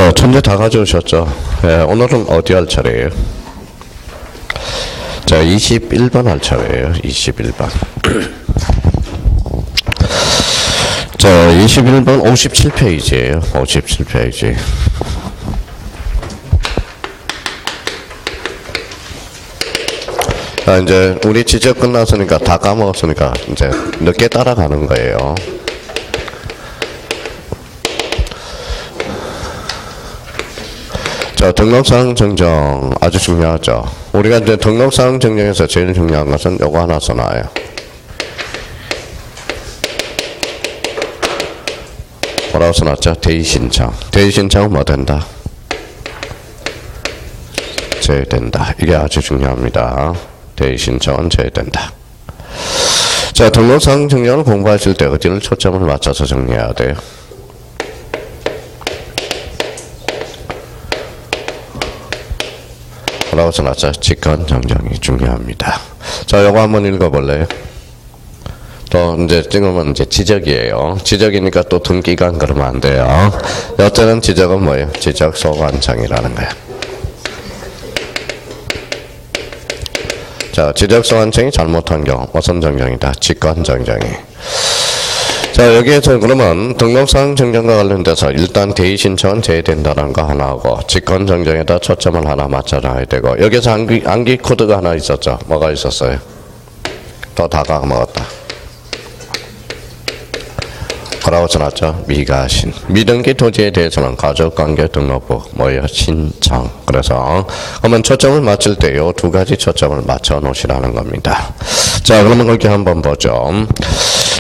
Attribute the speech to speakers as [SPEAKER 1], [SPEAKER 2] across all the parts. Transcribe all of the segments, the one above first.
[SPEAKER 1] 자, 천재 다 가져오셨죠? 예, 오늘은 어디 할 차례예요? 자, 21번 할 차례예요. 21번. 자, 21번 57페이지예요. 57페이지. 자, 이제 우리 지적 끝났으니까 다 까먹었으니까 이제 늦게 따라가는 거예요. 자, 등록사항 정정 아주 중요하죠. 우리가 이제 등록사항 정정에서 제일 중요한 것은 요거 하나 써놔요. 뭐라고 써놨죠? 대의신청. 대의신청은 뭐 된다? 제외된다. 이게 아주 중요합니다. 대의신청은 제외된다. 자, 등록사항 정정을 공부하실 때 어디를 초점을 맞춰서 정리해야 돼요? 라고 써놨죠. 직권 정정이 중요합니다. 자, 요거 한번 읽어볼래요? 또 이제 찍으면 이제 지적이에요. 지적이니까 또 등기간 그러면 안 돼요. 여태는 지적은 뭐예요? 지적 소관청이라는 거야. 자, 지적 소관청이 잘못한 경우 무슨 정정이다? 직권 정정이. 자, 여기에서 그러면 등록사항 정정과 관련돼서 일단 대의신청은 제외된다는 거 하나 하고 직권 정정에다 초점을 하나 맞춰놔야 되고, 여기서 암기 코드가 하나 있었죠. 뭐가 있었어요? 또 다 까먹었다. 뭐라고 써놨죠? 미가신. 미등기 토지에 대해서는 가족관계 등록부 뭐예요? 신청. 그래서 그러면 초점을 맞출 때 요 두 가지 초점을 맞춰 놓으시라는 겁니다. 자, 그러면 그렇게 한번 보죠.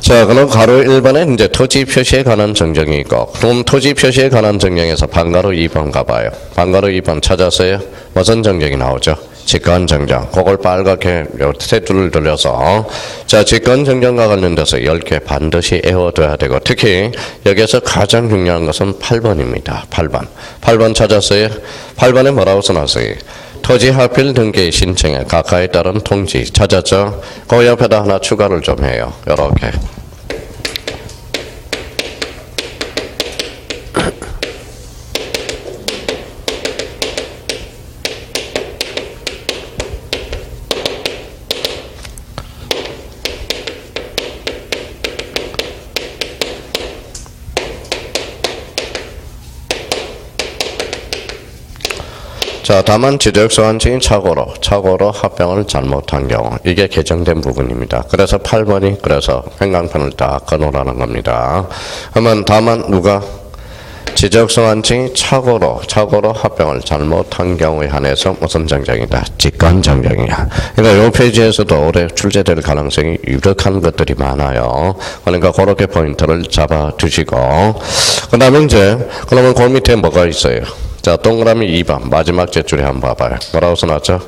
[SPEAKER 1] 자, 그럼 가로 1번에 이제 토지 표시에 관한 정정이 있고, 그럼 토지 표시에 관한 정정에서 반가로 2번 가봐요. 반가로 2번 찾았어요? 무슨 정정이 나오죠? 직권 정정. 그걸 빨갛게 세 줄을 돌려서, 자, 직권 정정과 관련돼서 10개 반드시 외워둬야 되고, 특히 여기에서 가장 중요한 것은 8번입니다. 8번. 8번 찾았어요? 8번에 뭐라고 써놨어요? 토지 하필 등기 신청에 각하에 따른 통지 찾았죠? 그 옆에다 하나 추가를 좀 해요. 요렇게. 자, 다만 지적소관청이 착오로 합병을 잘못한 경우, 이게 개정된 부분입니다. 그래서 8번이 그래서 행강편을 딱 꺼놓으라는 겁니다. 그러면 다만 누가 지적소관청이 착오로 합병을 잘못한 경우에 한해서 무슨 정정이다? 직권 정정이야. 그러니까 이 페이지에서도 올해 출제될 가능성이 유력한 것들이 많아요. 그러니까 그렇게 포인트를 잡아 두시고, 그 다음에 이제 그러면 그 밑에 뭐가 있어요? 자, 동그라미 2번 마지막 제줄에 한번 봐봐요. 뭐라고 써놨죠?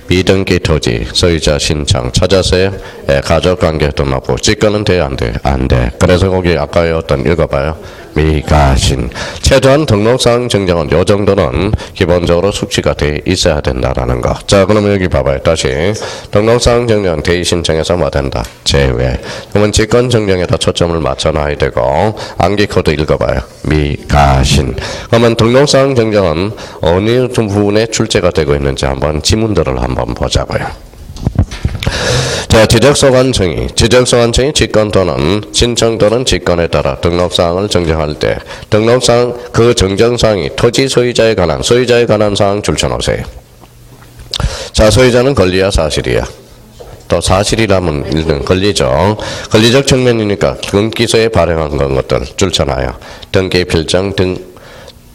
[SPEAKER 1] 미등기 토지 소유자 신청 찾았어요? 예, 가족관계 등록부 직권은 돼요? 안 돼요? 안 돼. 그래서 거기 아까 어떤 읽어봐요. 미가신. 최소한 등록사항 정정은 요 정도는 기본적으로 숙지가 돼 있어야 된다라는 거. 자, 그러면 여기 봐봐요. 다시 등록사항 정정 대의 신청에서 뭐 된다? 제외. 그러면 직권 정정에다 초점을 맞춰놔야 되고, 암기 코드 읽어봐요. 미가신. 그러면 등록사항 정정은 어느 부분에 출제가 되고 있는지 한번 지문들을 한번 보자고요. 자, 지적소관청이 직권 또는 신청 또는 직권에 따라 등록사항을 정정할 때 등록사항 그 정정사항이 토지 소유자에 관한 사항 줄쳐놓으세요. 자, 소유자는 권리야 사실이야? 또 사실이라면 일단 권리죠. 권리적 측면이니까 등기소에 발행한 것들 줄쳐놔요. 등기 필정 등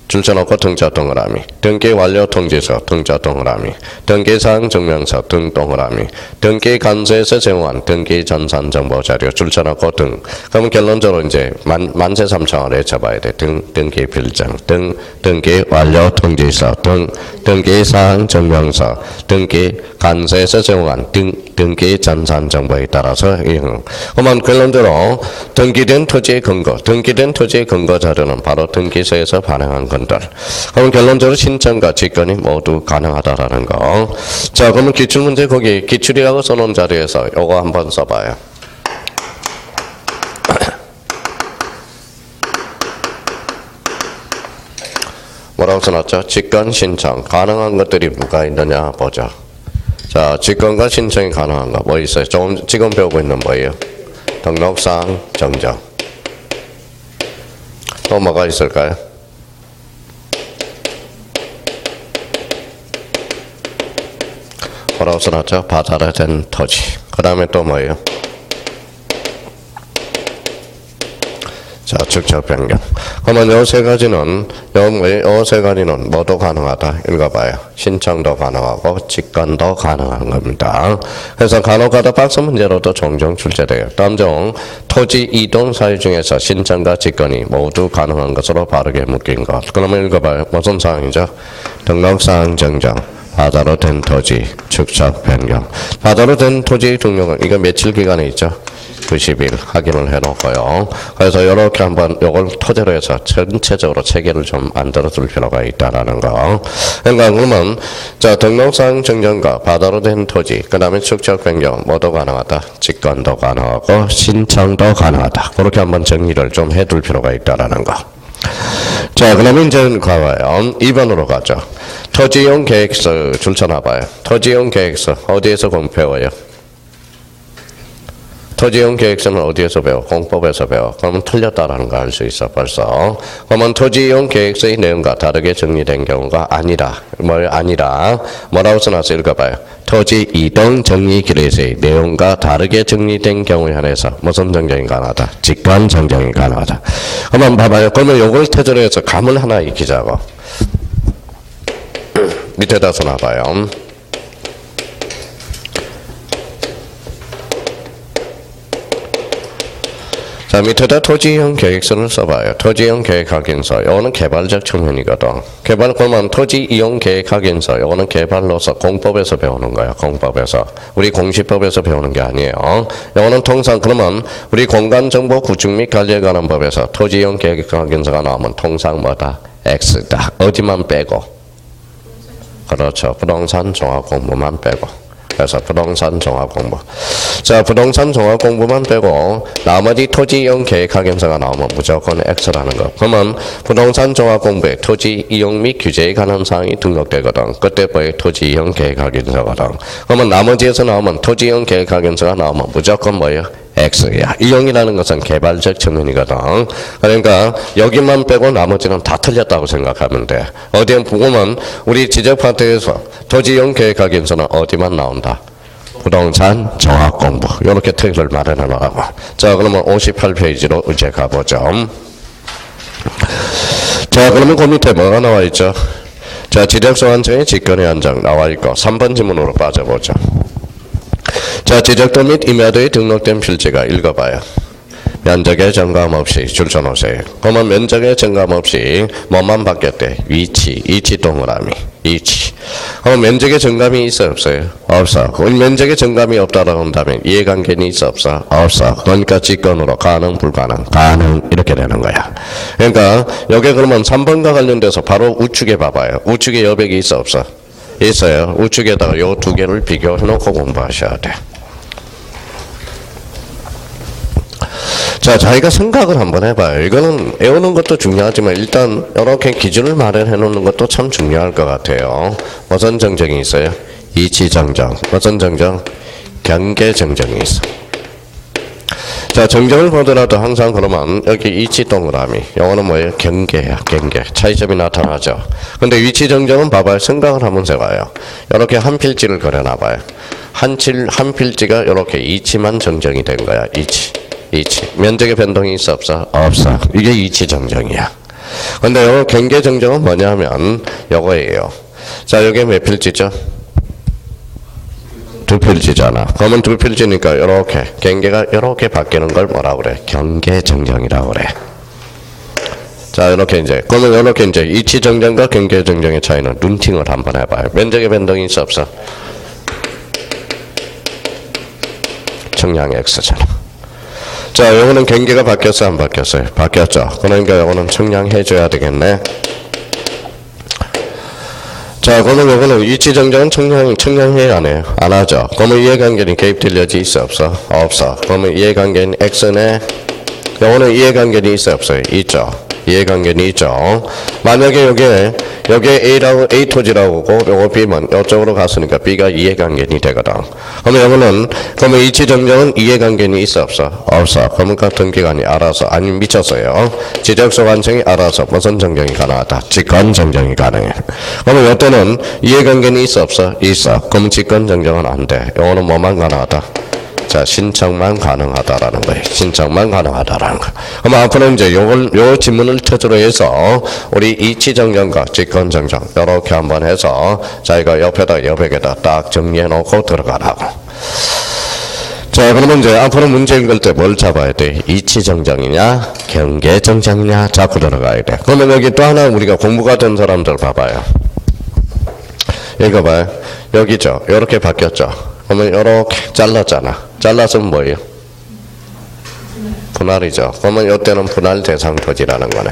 [SPEAKER 1] 줄쳐놓고 등자 동그라미, 등기 완료 통지서 등자 동그라미, 등기사항 증명서 등 동그라미, 등기 간소에서 제공한 등기 전산 정보 자료 줄쳐놓고 등. 그러면 결론적으로 이제 만세 삼창을 해쳐봐야 돼. 등기 필정 등기 완료 통지서 등기사항 증명서 등기 간소에서 제공한 등기 전산 정보에 따라서 그러면 결론적으로 등기된 토지의 근거 자료는 바로 등기소에서 발행한 건들. 그럼 결론적으로 신청과 직권이 모두 가능하다라는 거. 자, 그러면 기출문제 거기 기출이라고 써놓은 자리에서 요거 한번 써봐요. 뭐라고 써놨죠? 직권, 신청. 가능한 것들이 뭐가 있느냐 보죠. 자, 직권과 신청이 가능한 거 뭐 있어요? 지금 배우고 있는 뭐예요? 등록상 정정. 또 뭐가 있을까요? 뭐라고 써놨죠? 바다로 된 토지. 그 다음에 또 뭐예요? 자, 직접 변경. 그러면 요 세 가지는, 요 세 가지는 뭐도 가능하다. 읽어봐요. 신청도 가능하고, 직권도 가능한 겁니다. 그래서 간혹가다 박스 문제로도 종종 출제돼요. 다음 중, 토지 이동 사유 중에서 신청과 직권이 모두 가능한 것으로 바르게 묶인 것. 그러면 읽어봐요. 무슨 사항이죠? 등록사항 정정. 바다로 된 토지, 축적 변경. 바다로 된 토지 등록은, 이거 며칠 기간에 있죠? 90일 확인을 해놓고요. 그래서 이렇게 한번 요걸 토대로 해서 전체적으로 체계를 좀 만들어 둘 필요가 있다라는 거. 그러니까 그러면 자, 등록상 정정과 바다로 된 토지, 그 다음에 축적 변경 모두 가능하다. 직권도 가능하고 신청도 가능하다. 그렇게 한번 정리를 좀 해둘 필요가 있다라는 거. 자, 그러면 이제 가봐요. 2번으로 가죠. 토지용 계획서 줄쳐놔봐요. 토지용 계획서 어디에서 배워요? 토지용 계획서는 어디에서 배워? 공법에서 배워. 그러면 틀렸다라는 거 알 수 있어, 벌써. 그러면 토지용 계획서의 내용과 다르게 정리된 경우가 아니라, 뭐라고 써놨어? 읽어봐요. 토지 이동 정리 기록에서의 내용과 다르게 정리된 경우에 한해서 무슨 정정이 가능하다? 직권 정정이 가능하다. 한번 봐봐요. 그러면 요걸 토대로 해서 감을 하나 익히자고. 밑에다 써놔봐요. 자, 밑에다 토지형 계획서를 써봐요. 토지형 계획 확인서. 요거는 개발적 측면이거든. 그러면 토지 이용 계획 확인서. 요거는 개발로서 공법에서 배우는 거야. 공법에서. 우리 공시법에서 배우는 게 아니에요. 요거는 통상 그러면 우리 공간정보 구축 및 관리에 관한 법에서 토지 이용 계획 확인서가 나오면 통상 뭐다? X다. 어디만 빼고? 그렇죠. 부동산 종합 공부만 빼고. 그래서 부동산 종합 공부. 자, 부동산 종합 공부만 빼고 나머지 토지 이용 계획 확인서가 나오면 무조건 X라는 거. 그러면 부동산 종합 공부에 토지 이용 및 규제에 관한 사항이 등록되거든. 그때 뭐에 토지 이용 계획 확인서거든. 그러면 나머지에서 나오면 토지 이용 계획 확인서가 나오면 무조건 뭐예요? X야. 이용이라는 것은 개발적 측면이거든. 그러니까 여기만 빼고 나머지는 다 틀렸다고 생각하면 돼. 어디에 보면 우리 지적 파트에서 토지용 계획 확인서는 어디만 나온다? 부동산 종합 공부. 이렇게 틀을 마련해 놓으라고. 자, 그러면 58페이지로 이제 가보죠. 자, 그러면 그 밑에 뭐가 나와 있죠? 자, 지적소환청의 직권의 한정 나와 있고 3번 지문으로 빠져보죠. 자, 지적도 및 임야도에 등록된 필지가 읽어봐요. 면적의 정감 없이 줄쳐놓으세요. 그러면 면적의 정감 없이 뭐만 바뀌었대? 위치 동그라미, 위치. 그럼 면적의 정감이 있어 없어요? 없어. 면적의 정감이 없다라고 한다면 이해관계는 있어 없어? 없어. 그러니까 직권으로 가능 불가능? 가능 이렇게 되는 거야. 그러니까 여기 그러면 3번과 관련돼서 바로 우측에 봐봐요. 우측에 여백이 있어 없어? 있어요. 우측에다가 요 두 개를 비교해놓고 공부하셔야 돼. 자, 자기가 생각을 한번 해봐요. 이거는 외우는 것도 중요하지만 일단 이렇게 기준을 마련해 놓는 것도 참 중요할 것 같아요. 무슨 정정이 있어요? 이치 정정. 무슨 정정? 경계 정정이 있어. 자, 정정을 보더라도 항상 그러면 여기 이치 동그라미. 이거는 뭐예요? 경계야, 경계. 차이점이 나타나죠. 근데 위치 정정은 봐봐요. 생각을 한번 해봐요. 이렇게 한 필지를 그려놔봐요. 한 필지가 이렇게 이치만 정정이 된 거야. 이치. 면적의 변동이 있어 없어? 없어. 이게 이치 정정이야. 근데 요 경계 정정은 뭐냐면 요거예요. 자, 여기 몇 필지죠? 두 필지잖아. 그러면 두 필지니까 이렇게 경계가 이렇게 바뀌는 걸 뭐라 그래? 경계 정정이라고 그래. 자, 이렇게 이제 그러면 이렇게 이제 이치 정정과 경계 정정의 차이는 눈팅을 한번 해봐요. 면적의 변동이 있어 없어? 청량 X잖아. 자, 요거는 경계가 바뀌었어요, 안 바뀌었어요? 바뀌었죠. 그러니까 요거는 청량해줘야 되겠네. 자, 그러면 요거는 위치 정정은 청량해 안 해요? 안 하죠. 그러면 이해관계는 개입될 여지 있어 없어? 없어. 그러면 이해관계는 X네. 요거는 이해관계는 있어 없어요? 있죠. 이해관계는 있죠. 만약에 여기에 A 토지라고 하고 요거 B면 이쪽으로 갔으니까 B가 이해관계는 되거든. 그러면 이치정정은 이해관계는 있어 없어? 없어. 그러니까 등기관이 알아서 아니 미쳤어요. 지적소관청이 알아서 무슨 정정이 가능하다? 직권정정이 가능해. 그러면 이때는 이해관계는 있어 없어? 있어. 그럼 직권정정은 안 돼. 요거는 뭐만 가능하다? 자, 신청만 가능하다라는 거예요. 신청만 가능하다라는 거. 그럼 앞으로 이제 요 지문을 토대로 해서 우리 이치정정과 직권정정 이렇게 한번 해서 자기가 옆에다 여백에다 딱 정리해 놓고 들어가라고. 자, 그러면 이제 앞으로 문제 읽을 때 뭘 잡아야 돼? 이치정정이냐, 경계정정이냐 잡고 들어가야 돼. 그러면 여기 또 하나 우리가 공부가 된 사람들 봐봐요. 읽어봐요. 여기죠. 이렇게 바뀌었죠. 그러면 이렇게 잘랐잖아. 잘랐으면 뭐예요? 분할이죠. 그러면 이때는 분할 대상 토지라는 거네.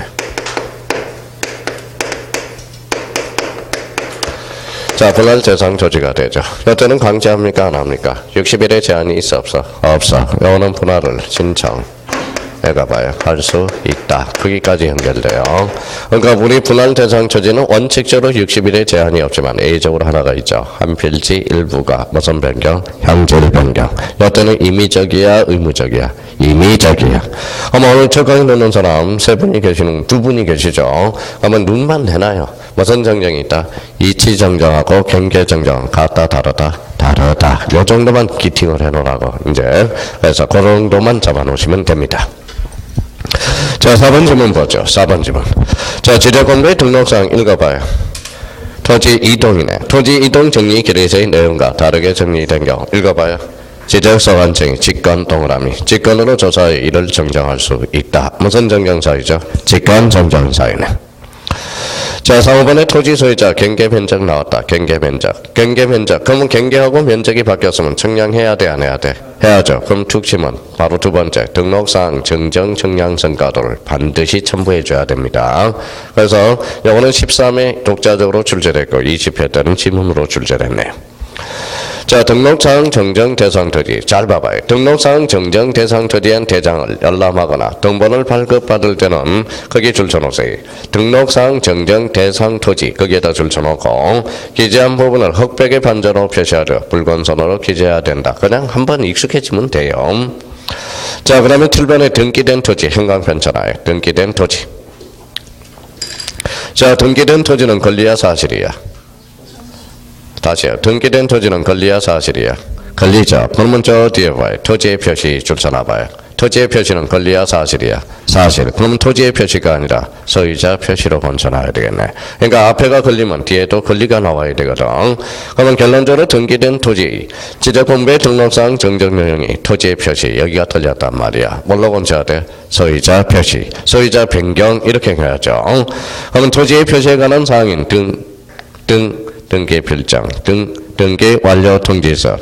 [SPEAKER 1] 자, 분할 대상 토지가 되죠. 이때는 강제합니까? 안 합니까? 60일의 제한이 있어 없어? 없어. 이거는 분할을 신청. 내가 봐요. 할 수 있다. 거기까지 연결돼요. 그러니까 우리 분할 대상 토지는 원칙적으로 60일의 제한이 없지만 A적으로 하나가 있죠. 한 필지 일부가 무슨 변경? 형질 변경. 이때는 임의적이야, 의무적이야? 임의적이야. 그럼 오늘 첫 강의 듣는 사람 두 분이 계시죠. 그러면 눈만 내놔요. 무슨 정정이 있다? 이치정정하고 경계정정 같다, 다르다? 다르다. 요 정도만 기팅을 해놓으라고. 이제 그래서 그 정도만 잡아놓으시면 됩니다. 자, 4번 질문 보죠. 4번 질문. 자, 지적공부의 등록사항 읽어봐요. 토지 이동이네. 토지 이동 정리 기록에서의 내용과 다르게 정리된 경우 읽어봐요. 지적소관청이 직권 동그라미. 직권으로 조사의 일을 정정할 수 있다. 무슨 정정사유죠? 직권 정정사유네. 자, 4번에 토지 소유자 경계 면적 나왔다. 경계 면적. 경계 면적. 그러면 경계하고 면적이 바뀌었으면 청량해야 돼, 안 해야 돼? 해야죠. 그럼 특징은 바로 두 번째. 등록사항 정정 청량성가도를 반드시 첨부해 줘야 됩니다. 그래서 이거는 13회 독자적으로 출제됐고 20회 때는 지문으로 출제됐네요. 자, 등록사항 정정 대상 토지. 잘 봐봐요. 등록사항 정정 대상 토지한 대장을 열람하거나 등본을 발급받을 때는 거기에 줄쳐놓으세요. 등록사항 정정 대상 토지 거기에다 줄쳐놓고 기재한 부분을 흑백의 반자로 표시하려 붉은 선으로 기재해야 된다. 그냥 한번 익숙해지면 돼요. 자, 그러면 7번에 등기된 토지 형광펜잖아요. 등기된 토지. 자, 등기된 토지는 권리야 사실이야? 다시요. 등기된 토지는 권리야 사실이야? 권리죠. 그러면 저 뒤에 봐요. 토지의 표시 줄쳐놔봐요. 토지의 표시는 권리야 사실이야? 사실. 그러면 토지의 표시가 아니라 소유자 표시로 번쳐놔야 되겠네. 그러니까 앞에가 권리면 뒤에도 권리가 나와야 되거든. 그러면 결론적으로 등기된 토지 지적공부의 등록사항 정정명령이 토지의 표시 여기가 틀렸단 말이야. 뭘로 번쳐야 돼? 소유자 표시. 소유자 변경 이렇게 해야죠. 그러면 토지의 표시에 관한 사항인 등기 필장, 등기 완료 통지서,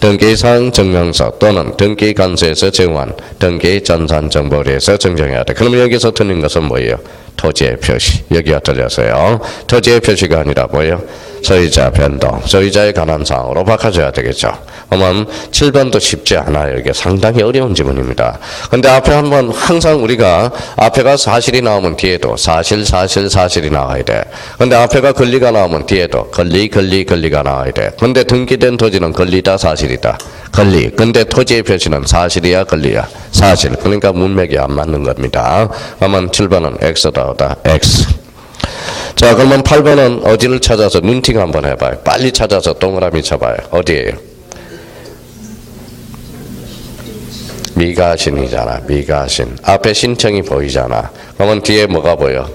[SPEAKER 1] 등기사항 증명서 또는 등기 간수에서 제공한 등기 전산 정보에서 정정해야 돼. 그러면 여기서 틀린 것은 뭐예요? 토지의 표시. 여기가 틀렸어요. 토지의 표시가 아니라 뭐예요? 소유자 변동, 소유자에 관한 사항으로 바꿔줘야 되겠죠. 그러면 7번도 쉽지 않아요. 이게 상당히 어려운 지문입니다. 근데 앞에 한번 항상 우리가 앞에가 사실이 나오면 뒤에도 사실이 나와야 돼. 근데 앞에가 권리가 나오면 뒤에도 권리가 나와야 돼. 근데 등기된 토지는 권리다 사실이다? 권리. 근데 토지의 표시는 사실이야 권리야? 사실. 그러니까 문맥이 안 맞는 겁니다. 그러면 7번은 X다. X. 자, 그러면 8번은 어디를 찾아서 눈팅 한번 해봐요. 빨리 찾아서 동그라미 쳐봐요. 어디예요? 미가신이잖아. 미가신. 앞에 신청이 보이잖아. 그러면 뒤에 뭐가 보여?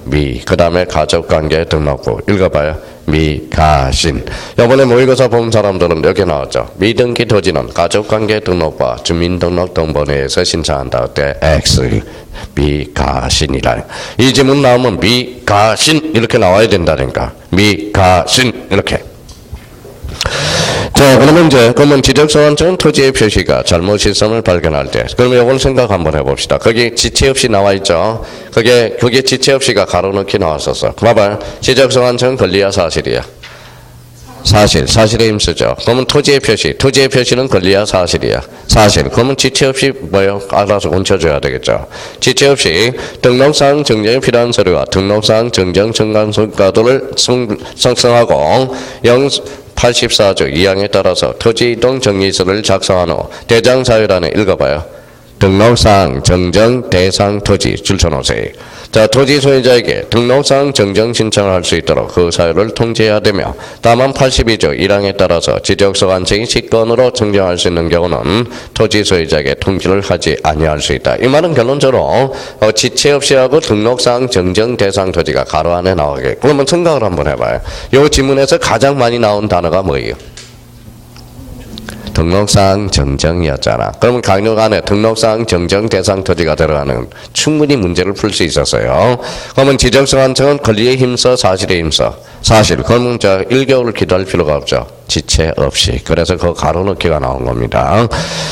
[SPEAKER 1] 그 다음에 가족관계 등록부. 읽어봐요. 미가신. 이번에 모의고사 본 사람들은 여기 나왔죠. 미등기 토지는 가족관계 등록과 주민등록등본회에서 신청한다. 어때? X. 미가신이라. 이 지문 나오면 미가신 이렇게 나와야 된다니까. 미가신 이렇게. 자, 그러면 지적소관청은 토지의 표시가 잘못 있음을 발견할 때, 그러면 이걸 생각 한번 해봅시다. 거기 지체 없이 나와 있죠. 그게 지체 없이가 가로넣기 나왔었어. 봐봐요. 지적소관청은 권리야 사실이야? 사실에 힘쓰죠. 그러면 토지의 표시는 권리야, 사실이야. 사실. 그러면 지체 없이 뭐요? 알아서 얹혀줘야 되겠죠. 지체 없이 등록사항 증정에 필요한 서류와 등록사항 증정 청간서가도를 작성하고 84조 2항에 따라서 토지 이동 정리서를 작성한 후 대장 사유란에 읽어봐요. 등록사항 정정 대상 토지 줄쳐놓으세요. 자, 토지 소유자에게 등록사항 정정 신청을 할 수 있도록 그 사유를 통지해야 되며 다만 82조 1항에 따라서 지적소 관청이 직권으로 정정할 수 있는 경우는 토지 소유자에게 통지를 하지 아니할 수 있다. 이 말은 결론적으로 지체 없이 하고 등록사항 정정 대상 토지가 가로 안에 나오게. 그러면 생각을 한번 해봐요. 이 지문에서 가장 많이 나온 단어가 뭐예요? 등록사항 정정이었잖아. 그러면 강력 안에 등록사항 정정 대상 토지가 들어가는 충분히 문제를 풀 수 있었어요. 그러면 지적소 관청은 권리에 힘써 사실에 힘써. 사실. 그러면 1개월을 기다릴 필요가 없죠. 지체 없이. 그래서 그 가로넣기가 나온 겁니다.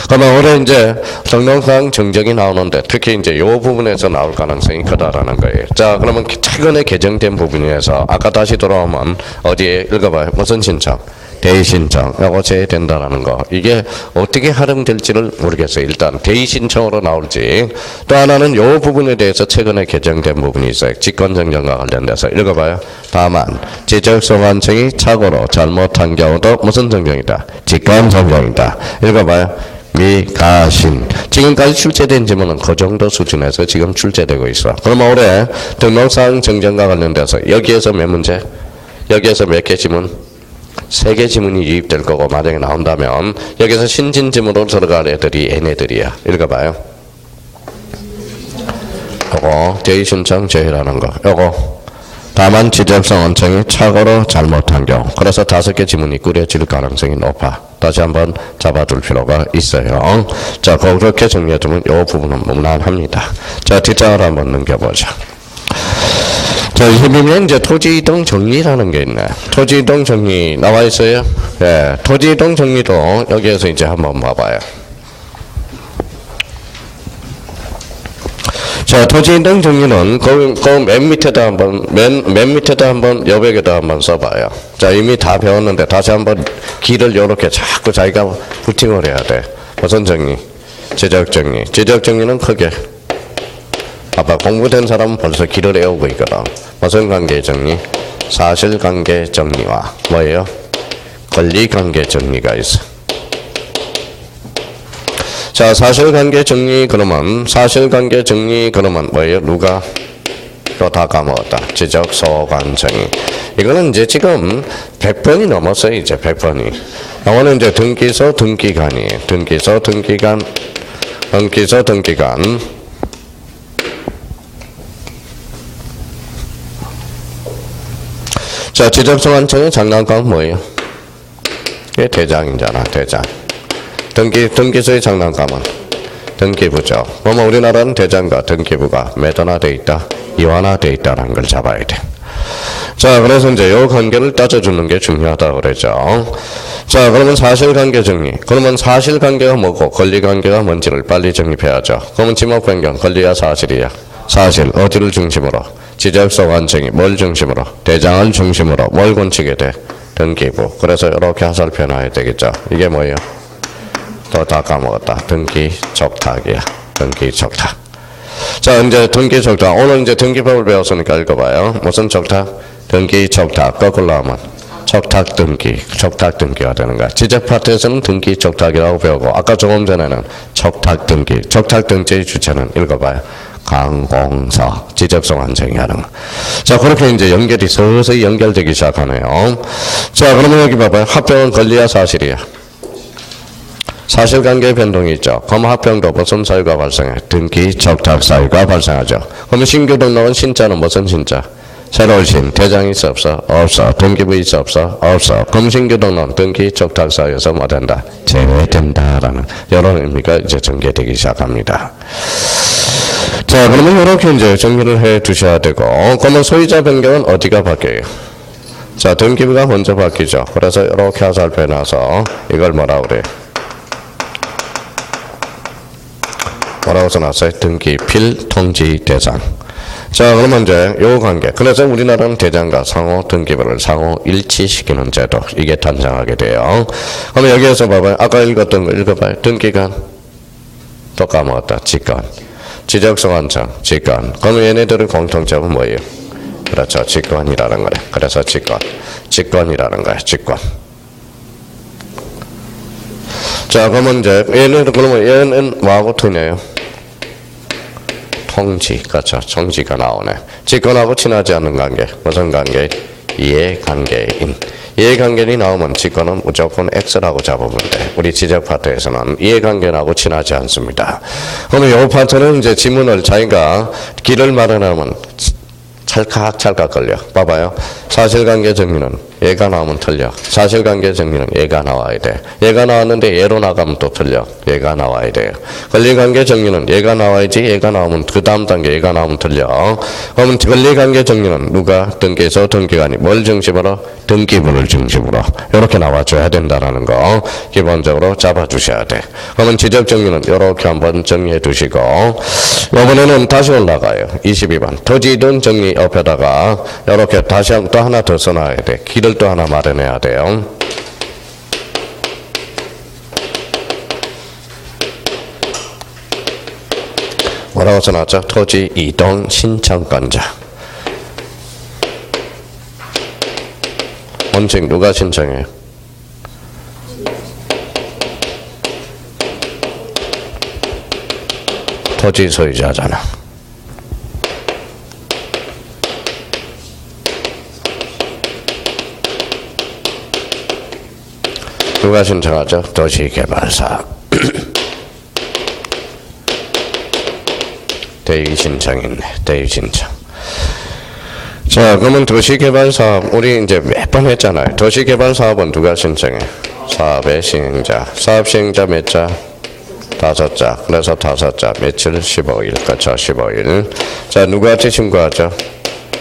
[SPEAKER 1] 그러면 올해 이제 등록사항 정정이 나오는데 특히 이제 이 부분에서 나올 가능성이 크다라는 거예요. 자, 그러면 최근에 개정된 부분에서 아까 다시 돌아오면 어디에 읽어봐요. 무슨 신청? 대의신청, 이거 제외 된다라는 거. 이게 어떻게 활용될지를 모르겠어요. 일단 대의신청으로 나올지. 또 하나는 이 부분에 대해서 최근에 개정된 부분이 있어요. 직권정정과 관련돼서 읽어봐요. 다만 지적소 관청이 착오로 잘못한 경우도 무슨 정정이다? 직권정정이다. 읽어봐요. 미가신. 지금까지 출제된 지문은 그 정도 수준에서 지금 출제되고 있어. 그러면 올해 등록사항 정정과 관련돼서 여기에서 몇 문제? 여기에서 몇 개 지문? 3개 지문이 유입될 거고 만약에 나온다면 여기서 신진 지문으로 들어갈 애들이 얘네들이야. 읽어봐요. 요거 대의신청 제외라는 거. 요거 다만 지적소 원청이 착오로 잘못한 경우. 그래서 5개 지문이 꾸려질 가능성이 높아. 다시 한번 잡아둘 필요가 있어요. 자, 그렇게 정리해두면 이 부분은 무난합니다. 자, 뒷장을 한번 넘겨보자. 자, 이면 이제 토지 이동 정리라는 게 있네. 토지 이동 정리 나와 있어요? 예. 토지 이동 정리도 여기에서 이제 한번 봐봐요. 자, 토지 이동 정리는 맨 밑에다 한번 여백에다 한번 써봐요. 자, 이미 다 배웠는데 다시 한번 길을 요렇게 자꾸 자기가 부팅을 해야 돼. 무슨 정리? 지적 정리. 지적 정리는 크게. 아빠 공부된 사람은 벌써 길을 외우고 있거든. 무슨 관계 정리? 사실관계 정리와 뭐예요? 권리관계 정리가 있어. 자, 사실관계 정리 그러면 뭐예요? 누가? 또 다 까먹었다. 지적소 관청이. 이거는 이제 지금 100번이 넘었어요. 이제 100번이. 이거는 이제 등기소 등기간이에요. 등기소 등기간. 자, 지적소 관청의 장난감은 뭐예요? 이게 대장이잖아, 대장. 등기소의 장난감은 등기부죠. 그러면 우리나라는 대장과 등기부가 매도화되어 있다, 이완화되어 있다는 걸 잡아야 돼. 자, 그래서 이제 요 관계를 따져주는 게 중요하다고 그러죠. 자, 그러면 사실관계 정리. 그러면 사실관계가 뭐고 권리관계가 뭔지를 빨리 정립해야죠. 그러면 지목 변경, 권리야 사실이야? 사실. 어디를 중심으로? 지적소 관청이 뭘 중심으로? 대장을 중심으로 뭘 건치게 돼? 등기부. 그래서 이렇게 화살표 놔야 되겠죠. 이게 뭐예요? 또 다 까먹었다. 등기 적탁이야. 등기 적탁. 자, 이제 등기 적탁. 오늘 이제 등기법을 배웠으니까 읽어봐요. 무슨 적탁? 등기 적탁. 거꾸로 하면 적탁 등기가 되는 거야. 지적 파트에서는 등기 적탁이라고 배우고 아까 조금 전에는 적탁 등기의 주체는 읽어봐요. 강공서, 지적소 관청이 하는 거. 자, 그렇게 이제 연결이 서서히 연결되기 시작하네요. 자, 그러면 여기 봐봐요. 합병은 권리야 사실이야? 사실관계의 변동이 있죠. 그럼 합병도 무슨 사유가 발생해? 등기 적탁 사유가 발생하죠. 그러면 신규 등록은 신자는 무슨 신자? 새로운 신, 대장이 있어 없어? 없어. 등기부 있어 없어? 없어. 그럼 신규 등록, 등기 적탁 사유에서 뭐 된다? 제외된다라는 이런 의미가 이제 전개되기 시작합니다. 자, 그러면 이렇게 이제 정리를 해 두셔야 되고, 그러면 소유자 변경은 어디가 바뀌어요? 자, 등기부가 먼저 바뀌죠. 그래서 이렇게 화살표에 놔서 이걸 뭐라고 그래요? 뭐라고 써놨어요? 등기필 통지 대상. 자, 그러면 이제 요 관계. 그래서 우리나라는 대장과 상호 등기부를 상호 일치시키는 제도. 이게 탄생하게 돼요. 그러면 여기에서 봐봐요. 아까 읽었던 거 읽어봐요. 등기관. 또 까먹었다. 직권. 지적소관청. 직권. 그러면 얘네들의 공통점은 뭐예요? 그렇죠. 직권이라는 거래. 그래서 직권. 직권이라는 거야. 직권. 자, 그러면 이제 그러면 얘는 뭐하고 틀려요? 통지. 그렇죠. 통지가 나오네. 직권하고 친하지 않는 관계. 무슨 관계? 이해관계인. 이해관계인이 나오면 직권은 무조건 X라고 잡으면 돼. 우리 지적 파트에서는 이해관계인하고 친하지 않습니다. 그러면 이 파트는 이제 지문을 자기가 길을 마련하면 찰칵 걸려. 봐봐요. 사실관계 정리는 얘가 나오면 틀려. 사실관계 정리는 얘가 나와야 돼. 얘가 나왔는데 얘로 나가면 또 틀려. 얘가 나와야 돼요. 권리관계 정리는 얘가 나와야지. 얘가 나오면 그 다음 단계 얘가 나오면 틀려. 그러면 권리관계 정리는 누가 등기소 등기관이 뭘 중심으로? 등기부를 중심으로 이렇게 나와줘야 된다는 거 기본적으로 잡아주셔야 돼. 그러면 지적 정리는 이렇게 한번 정리해 두시고 이번에는 다시 올라가요. 22번 토지이동 정리 옆에다가 이렇게 다시 또 하나 더 써놔야 돼. 길을 또 하나 마련해야 돼요. 뭐라고 써놨죠? 토지 이동 신청권자. 원칙 누가 신청해요? 토지 소유자잖아. 누가 신청하죠? 도시개발사. 대의 신청이네. 대의 신청. 자, 그러면 도시개발사업 우리 이제 몇 번 했잖아요. 도시개발사업은 누가 신청해? 사업의 시행자. 사업 시행자 몇 자? 5자. 그래서 5자. 며칠? 15일. 그렇죠. 15일. 자, 누구한테 신고하죠?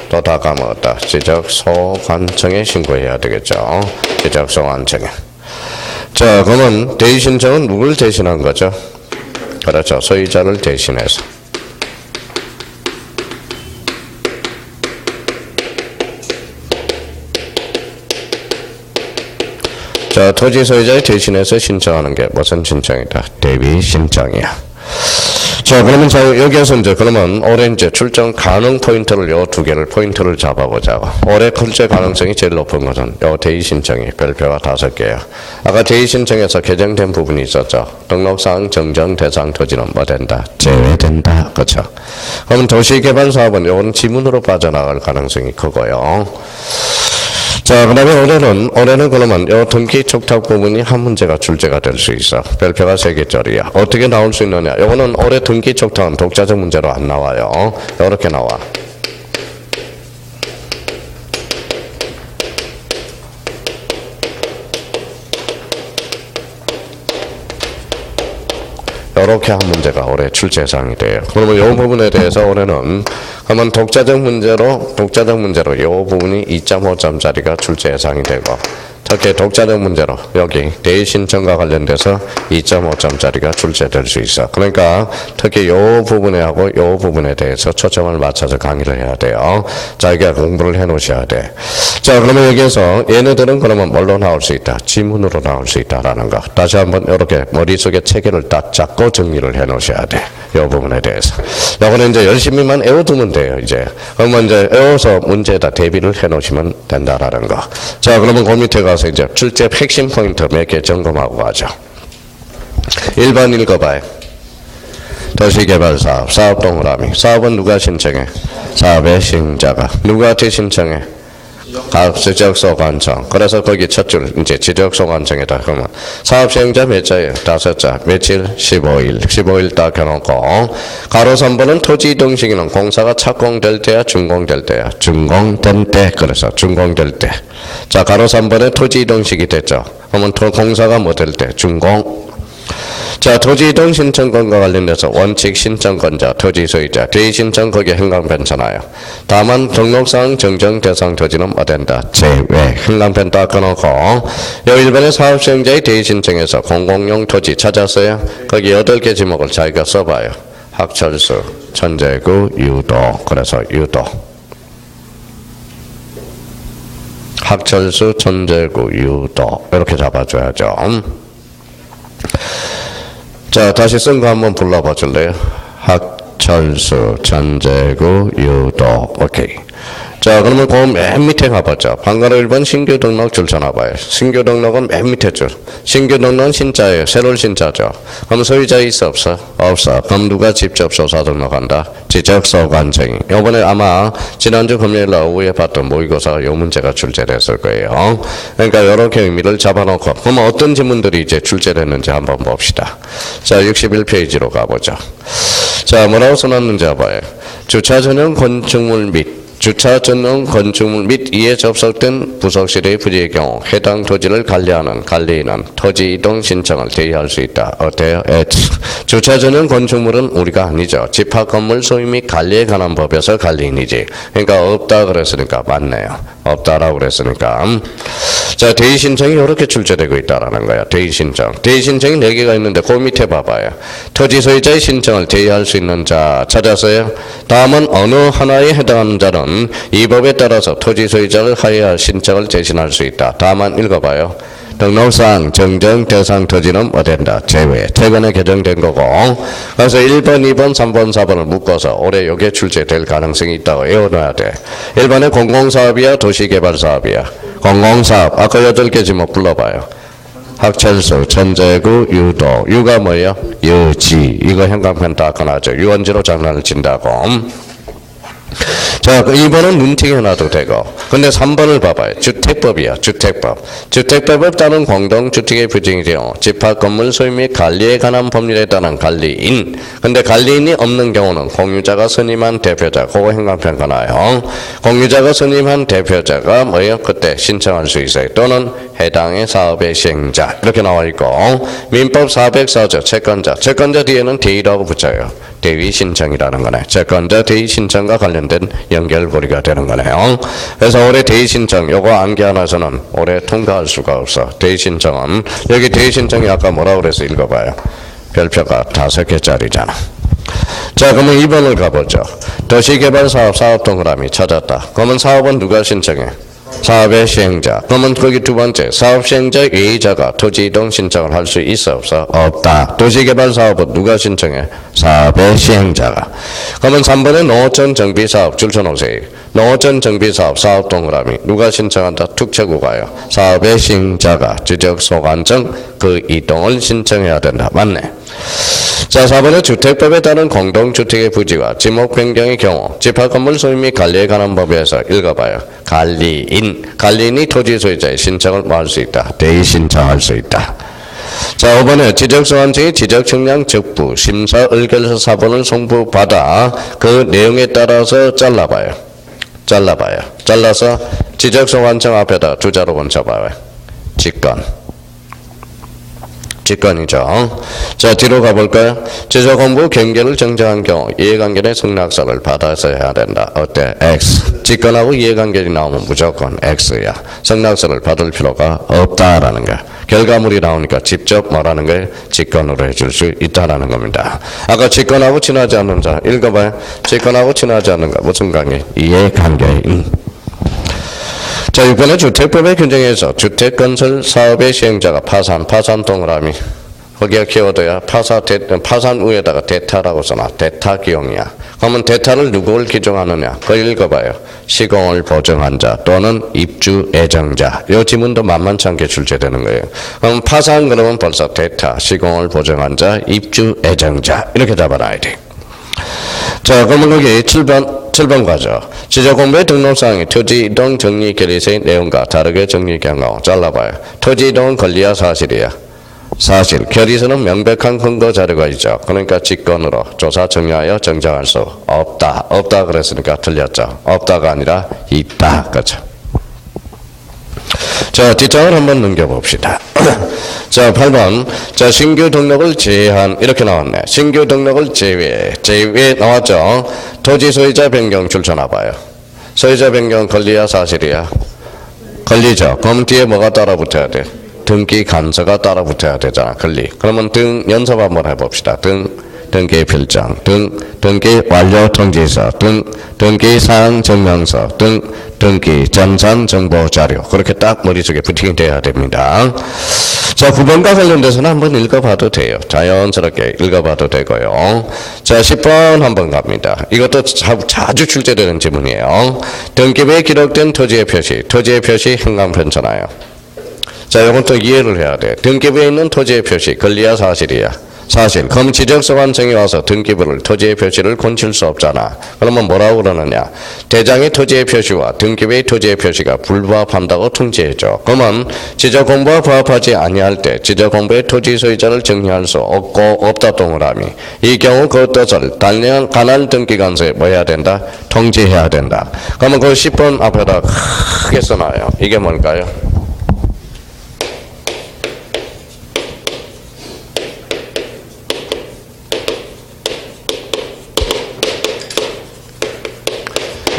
[SPEAKER 1] 또 다 까먹었다. 지적소관청에 신고해야 되겠죠. 지적소관청에. 자, 그러면 대의 신청은 누굴 대신한 거죠? 그렇죠. 소유자를 대신해서. 자, 토지 소유자의 대신해서 신청하는 게 무슨 신청이다? 대비 신청이야. 자, 그러면 여기에서 이제 그러면 올해 이제 출정 가능 포인트를 요 두 개를 포인트를 잡아보자고. 올해 출제 가능성이 제일 높은 것은 요 대의 신청이 별표가 5개야. 아까 대의 신청에서 개정된 부분이 있었죠. 등록상 정정 대상 토지는 뭐 된다? 제외된다. 그렇죠. 그러면 도시개발사업은 요건 지문으로 빠져나갈 가능성이 크고요. 자, 그 다음에 올해는 그러면 요 등기 촉탁 부분이 한 문제가 출제가 될 수 있어. 별표가 3개짜리야. 어떻게 나올 수 있느냐? 요거는 올해 등기 촉탁은 독자적 문제로 안 나와요. 요렇게 나와. 이렇게 한 문제가 올해 출제 예상이 돼요. 그러면 이 부분에 대해서 올해는 한번 독자적 문제로 이 부분이 2.5점짜리가 출제 예상이 되고, 특히 독자적 문제로 여기 대의 신청과 관련돼서 2.5점짜리가 출제될 수 있어. 그러니까 특히 이 부분에 하고 이 부분에 대해서 초점을 맞춰서 강의를 해야 돼요. 자, 이게 공부를 해 놓으셔야 돼. 자, 그러면 여기에서 얘네들은 그러면 뭘로 나올 수 있다? 지문으로 나올 수 있다라는 거. 다시 한번 이렇게 머릿속에 체계를 딱 잡고 정리를 해 놓으셔야 돼. 이 부분에 대해서. 요거는 이제 열심히만 외워두면 돼요, 이제. 그러면 이제 외워서 문제에다 대비를 해 놓으시면 된다라는 거. 자, 그러면 그 밑에 가서 이제 출제 핵심 포인트 몇 개 점검하고 가죠. 1번 읽어봐요. 도시개발사업, 사업 동그라미. 사업은 누가 신청해? 사업의 시행자가. 누구한테 신청해? 지적소관청. 그래서 거기 첫 줄 이제 지적소관청에다 그러면 사업 시행자 몇 자예요? 5자. 며칠? 15일 딱 해놓고 가로 3번은 토지 이동 시기는 공사가 착공될 때야 준공될 때야? 준공된 때. 그래서 준공될 때. 자, 가로 3번에 토지 이동 시기 됐죠. 그러면 공사가 뭐 될 때? 준공. 자, 토지 이동 신청권과 관련돼서 원칙 신청권자, 토지 소유자, 대의 신청 거기에 행강편 잖아요. 다만 등록상 정정 대상 토지는 뭐 된다? 제외. 행강편 딱 꺼놓고 요 1번의 사업시행자의 대의 신청에서 공공용 토지 찾았어요? 거기 8개 지목을 자기가 써봐요. 학철수, 천재구, 유도. 그래서 유도. 학철수, 천재구, 유도. 이렇게 잡아줘야죠. 자, 다시 쓴 거 한번 불러봐 줄래요? 학철수, 천재구, 유도. 오케이. 자, 그러면 그 맨 밑에 가보죠. 방과후 1번 신규 등록 줄 쳐놔봐요. 신규 등록은 맨 밑에 줄. 신규 등록은 신자예요. 새로운 신자죠. 그럼 소유자 있어 없어? 없어. 그럼 누가 직접 조사 등록한다? 지적소관청이. 이번에 아마 지난주 금요일 오후에 봤던 모의고사 이 문제가 출제됐을 거예요. 그러니까 이렇게 의미를 잡아놓고 그럼 어떤 지문들이 이제 출제됐는지 한번 봅시다. 자, 61페이지로 가보죠. 자, 뭐라고 써놨는지 봐봐요. 주차 전용 건축물 및 주차 전용 건축물 및 이에 접속된 부속실의 부지의 경우 해당 토지를 관리하는 관리인은 토지 이동 신청을 대의할 수 있다. 어때요? 주차 전용 건축물은 우리가 아니죠. 집합 건물 소유 및 관리에 관한 법에서 관리인이지. 그러니까 없다 그랬으니까 맞네요. 없다라고 그랬으니까. 자, 대의 신청이 이렇게 출제되고 있다라는 거야. 대의 신청. 대의 신청이 4개가 있는데 그 밑에 봐봐요. 토지 소유자의 신청을 대의할 수 있는 자 찾았어요? 다음은 어느 하나에 해당하는 자는 이 법에 따라서 토지 소유자를 하여야 신청을 제신할 수 있다. 다만 읽어봐요. 등록상 정정 대상 토지는 뭐 된다? 제외. 최근에 개정된 거고. 그래서 1번, 2번, 3번, 4번을 묶어서 올해 요게 출제될 가능성이 있다고 외워놔야 돼. 1번에 공공사업이야? 도시개발사업이야? 공공사업. 아까 8개 지목 불러봐요. 학철수, 천재구, 유도. 유가 뭐예요? 유지. 이거 형광펜 다 꺼놔죠. 유원지로 장난을 친다고. 자, 2번은 눈팅해 놔도 되고. 근데 3번을 봐봐요. 주택법이야. 주택법. 주택법에 따른 공동주택의 부정의 경우 집합 건물 소유 및 관리에 관한 법률에 따른 관리인. 근데 관리인이 없는 경우는 공유자가 선임한 대표자. 그거 행간편 가나요? 공유자가 선임한 대표자가 뭐예요? 그때 신청할 수 있어요. 또는 해당의 사업의 시행자. 이렇게 나와 있고. 민법 404조 채권자. 채권자 뒤에는 대의라고 붙여요. 대의 신청이라는 거네. 채권자 대의 신청과 관련된 연결고리가 되는 거네요. 그래서 올해 대의 신청 요거 암기 안 해서는 올해 통과할 수가 없어. 대의 신청은 여기 대의 신청이 아까 뭐라고 그래서 읽어봐요. 별표가 5개짜리잖아. 자, 그러면 2번을 가보죠. 도시개발사업 사업 동그라미 찾았다. 그러면 사업은 누가 신청해? 사업의 시행자. 그러면 거기 두 번째 사업 시행자 예의자가 토지 이동 신청을 할 수 있어 없어? 없다. 도시개발 사업은 누가 신청해? 사업의 시행자가. 그러면 3번에 농어촌 정비사업 줄쳐놓으세요. 농어촌 정비사업 사업 동그라미 누가 신청한다? 툭 쳐고 가요. 사업의 시행자가 지적소관청 그 이동을 신청해야 된다. 맞네. 자, 4번에 주택법에 따른 공동주택의 부지와 지목 변경의 경우 집합건물 소유 및 관리에 관한 법에서 읽어봐요. 관리인이 토지 소유자의 신청을 뭐 할 수 있다? 대의 신청할 수 있다. 자, 5번에 지적소관청이 지적청량 적부 심사 의결서 사본을 송부받아 그 내용에 따라서 잘라봐요. 잘라서 지적소관청 앞에다 주자로 얹혀봐요. 직권이죠. 자, 뒤로 가볼까요? 지적공부 경계를 정정한 경우 이해관계의 승낙서를 받아서 해야 된다. 어때? X. 직권하고 이해관계이 나오면 무조건 X야. 승낙서를 받을 필요가 없다라는 거야. 결과물이 나오니까 직접 뭐라는 거예요? 직권으로 해줄 수 있다라는 겁니다. 아까 직권하고 친하지 않는 자 읽어봐요. 직권하고 친하지 않는 거 무슨 관계? 이해관계인. 자, 6번에 주택법의 규정에서 주택건설 사업의 시행자가 파산 동그라미 거기가 키워드야. 파산 위에다가 대타라고 써놔. 대타 기용이야. 그러면 대타를 누구를 기종하느냐? 그걸 읽어봐요. 시공을 보증한 자 또는 입주 예정자. 이 지문도 만만치 않게 출제되는 거예요. 그럼 파산 그러면 벌써 대타, 시공을 보증한 자, 입주 예정자 이렇게 잡아놔야 돼. 자, 그러면 여기 7번 가죠. 지적공부의 등록사항이 토지 이동 정리 결의서의 내용과 다르게 정리 경우 잘라봐요. 토지 이동은 권리야 사실이야? 사실. 결의서는 명백한 근거 자료가 있죠. 그러니까 직권으로 조사 정리하여 정정할 수 없다. 없다 그랬으니까 틀렸죠. 없다가 아니라 있다. 그렇죠. 자, 뒷장을 한번 넘겨봅시다. 자, 8번. 자, 신규 등록을 제한. 이렇게 나왔네. 신규 등록을 제외 나왔죠. 토지 소유자 변경 줄쳐놔봐요. 소유자 변경 권리야 사실이야? 권리죠. 그럼 뒤에 뭐가 따라 붙어야 돼? 등기 간서가 따라 붙어야 되잖아. 권리. 그러면 등 연습 한번 해봅시다. 등기 필정, 등기 완료 통지서, 등기 사항 증명서, 등기 전산 정보 자료. 그렇게 딱 머릿속에 부팅이 돼야 됩니다. 자, 9번과 관련돼서는 한번 읽어봐도 돼요. 자연스럽게 읽어봐도 되고요. 자, 10번 한번 갑니다. 이것도 자주 출제되는 지문이에요. 등기부에 기록된 토지의 표시 행강편잖아요. 자, 이건 또 이해를 해야 돼. 등기부에 있는 토지의 표시, 권리야 사실이야? 사실. 그럼 지적소관청이 와서 등기부를 토지의 표시를 건칠 수 없잖아. 그러면 뭐라고 그러느냐? 대장의 토지의 표시와 등기부의 토지의 표시가 불부합한다고 통지해줘. 그러면 지적공부와 부합하지 아니할 때 지적공부의 토지 소유자를 정리할 수 없다 동그라미. 이 경우 그 뜻을 관할 등기관서에 뭐 해야 된다? 통지해야 된다. 그러면 그 10번 앞에다 크게 써놔요. 이게 뭘까요?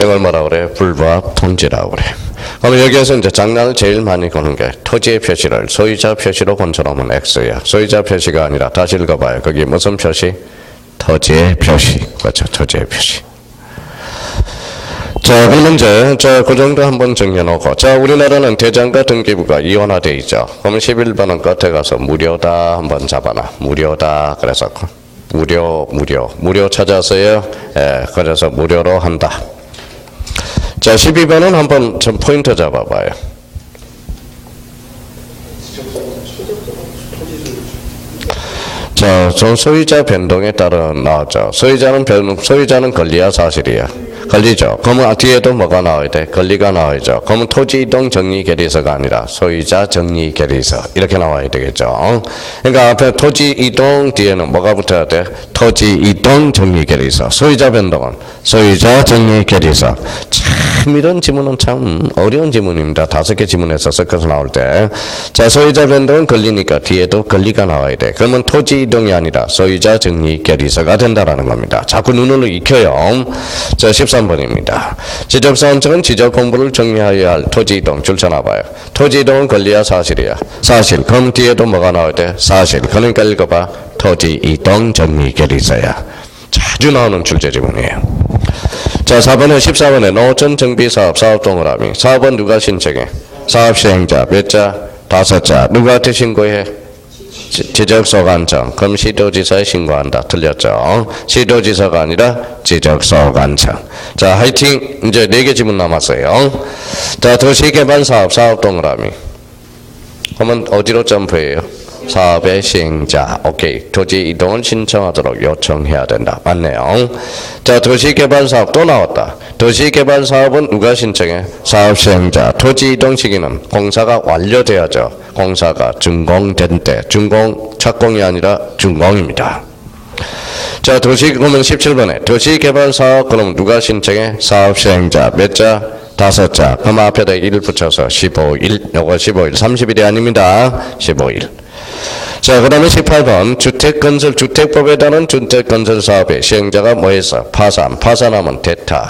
[SPEAKER 1] 이걸 뭐라 그래? 불부합 통지라고 그래. 그럼 여기에서 이제 장난을 제일 많이 거는 게 토지의 표시를 소유자 표시로 건쳐놓으면 X야. 소유자 표시가 아니라 다시 읽어봐요. 거기 무슨 표시? 토지의 표시. 그렇죠. 토지의 표시. 자, 그러면 이제 그 정도 한번 정해놓고, 자, 우리나라는 대장과 등기부가 이원화돼 있죠. 그러면 11번은 끝에 가서 무료다 한번 잡아놔. 무료다. 그래서 무료 찾아서요. 예, 그래서 무료로 한다. 자, 12번은 한번 좀 포인트 잡아봐요. 자, 소유자 변동에 따라 나왔죠. 소유자는 권리야 사실이야? 권리죠. 그러면 뒤에도 뭐가 나와야 돼? 권리가 나와야죠. 그러면 토지 이동 정리 결의서가 아니라 소유자 정리 결의서 이렇게 나와야 되겠죠. 그러니까 앞에 토지 이동 뒤에는 뭐가 붙어야 돼? 토지 이동 정리 결의서. 소유자 변동은 소유자 정리 결의서. 참 이런 지문은 참 어려운 지문입니다. 5개 지문에서 섞어서 나올 때. 자, 소유자 변동은 권리니까 뒤에도 권리가 나와야 돼. 그러면 토지 이동이 아니라 소유자 정리 결의서가 된다라는 겁니다. 자꾸 눈으로 익혀요. 자, 13번입니다. 지적소관청은 지적공부를 정리하여야 할 토지 이동 줄 서놔봐요. 토지 이동은 권리야 사실이야? 사실. 그럼 뒤에도 뭐가 나와야 돼? 사실. 그러니까 읽어봐. 토지 이동 정리 결의서야. 자주 나오는 출제 지문이에요. 자, 4번에 14번에 노천 정비 사업 동그라미. 사업은 누가 신청해? 사업 시행자 몇 자? 5자. 누구한테 신고해? 지적소관청. 그럼 시도지사에 신고한다. 틀렸죠? 시도지사가 아니라 지적소관청. 자, 화이팅. 이제 4개 지문 남았어요. 자, 도시개발사업 동그라미. 그러면 어디로 점프해요? 사업의 시행자. 오케이. 토지 이동을 신청하도록 요청해야 된다. 맞네요. 자, 도시개발사업 또 나왔다. 도시개발사업은 누가 신청해? 사업 시행자. 토지 이동 시기는 공사가 완료돼야죠. 공사가 준공된 때. 준공, 착공이 아니라 준공입니다. 자, 그러면 17번에 도시개발사업 그럼 누가 신청해? 사업 시행자 몇 자? 5자. 그럼 앞에다 1 붙여서 15일. 요거 15일. 30일이 아닙니다. 15일. 자, 그 다음에 18번 주택법에 따른 주택건설사업의 시행자가 뭐했어? 파산하면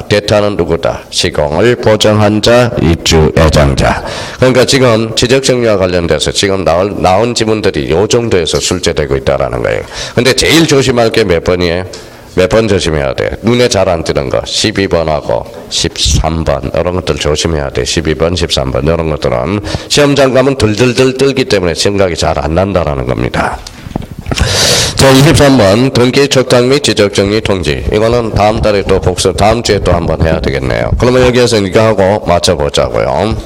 [SPEAKER 1] 대타는 누구다? 시공을 보정한 자, 입주 예정자. 그러니까 지금 지적정리와 관련돼서 지금 나온 지문들이 요 정도에서 출제되고 있다라는 거예요. 근데 제일 조심할 게 몇 번이에요? 몇 번 조심해야 돼? 눈에 잘 안 뜨는 거 12번하고 13번 이런 것들 조심해야 돼. 12번, 13번 이런 것들은 시험장 가면 들들들 떨기 때문에 생각이 잘 안 난다라는 겁니다. 자, 23번 등기 적당 및 지적정리 통지. 이거는 다음 달에 또 다음 주에 또 한번 해야 되겠네요. 그러면 여기에서 이거 하고 맞춰보자고요.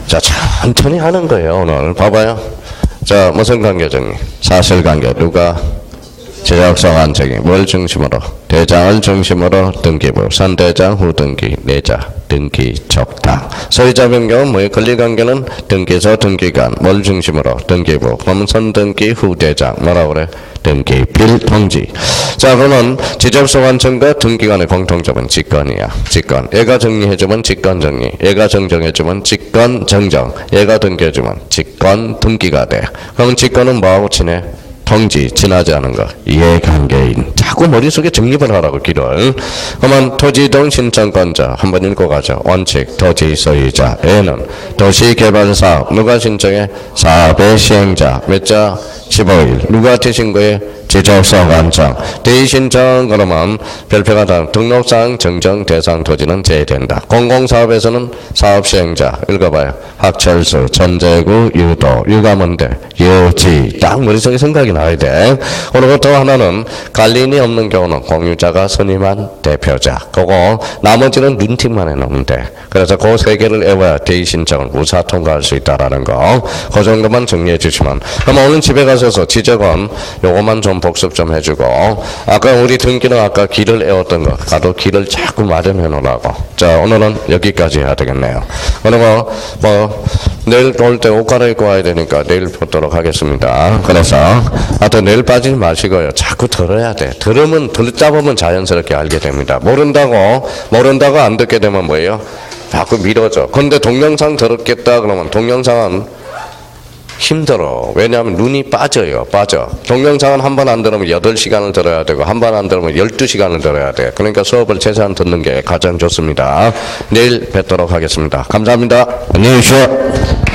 [SPEAKER 1] 자, 천천히 하는 거예요. 오늘 봐봐요. 자, 무슨 관계 정리? 사실관계. 누가? 지적소관청이 뭘 중심으로? 대장을 중심으로 등기부, 선대장, 후등기, 내자, 등기, 적당. 소유자 변경은 뭐예요? 권리관계는 등기소, 등기관, 뭘 중심으로? 등기부, 그럼 선등기, 후대장, 뭐라고 그래? 등기, 필통지. 자, 그러면 지적소관청과 등기관의 공통점은 직권이야. 직권. 얘가 정리해주면 직권 정리. 얘가 정정해주면 직권 정정. 얘가 등기해주면 직권 등기가 돼. 그럼 직권은 뭐하고 친해? 통지, 지나지 않은 것, 이해관계인. 자꾸 머릿속에 정립을 하라고, 길을. 그러면 토지이동 신청권자, 한번 읽어가죠. 원칙, 토지 소유자에는 도시개발사업, 누가 신청해? 사업의 시행자, 몇 자? 15일. 누구한테 신고해? 지적서 완성. 대신청 그러면 별표가 다 등록상 정정 대상 토지는 제외된다. 공공사업에서는 사업 시행자 읽어봐요. 학철수, 전제구, 유도, 유가문대, 유지. 딱 머릿속에 생각이 나야 돼. 그리고 또 하나는 관리인이 없는 경우는 공유자가 선임한 대표자. 그거 나머지는 눈팅만 해놓으면 돼. 그래서 그 세 개를 외워야 대신청을 무사 통과할 수 있다라는 거. 그 정도만 정리해 주시면. 그럼 오늘 집에 가셔서 지적은 요것만 좀 복습 좀 해주고, 아까 우리 등기는 아까 길을 외웠던 거 가도 길을 자꾸 마련해 놓으라고. 자, 오늘은 여기까지 해야 되겠네요. 그리고 뭐 내일 올 때 옷 갈아입고 와야 되니까 내일 보도록 하겠습니다. 그래서 하여튼 내일 빠지지 마시고요. 자꾸 들어야 돼. 듣다 보면 자연스럽게 알게 됩니다. 모른다고 안 듣게 되면 뭐예요? 자꾸 미뤄져. 근데 동영상 들었겠다 그러면 동영상은 힘들어. 왜냐하면 눈이 빠져. 동영상은 한 번 안 들으면 8시간을 들어야 되고 한 번 안 들으면 12시간을 들어야 돼. 그러니까 수업을 최대한 듣는 게 가장 좋습니다. 내일 뵙도록 하겠습니다. 감사합니다. 안녕히 계십시오.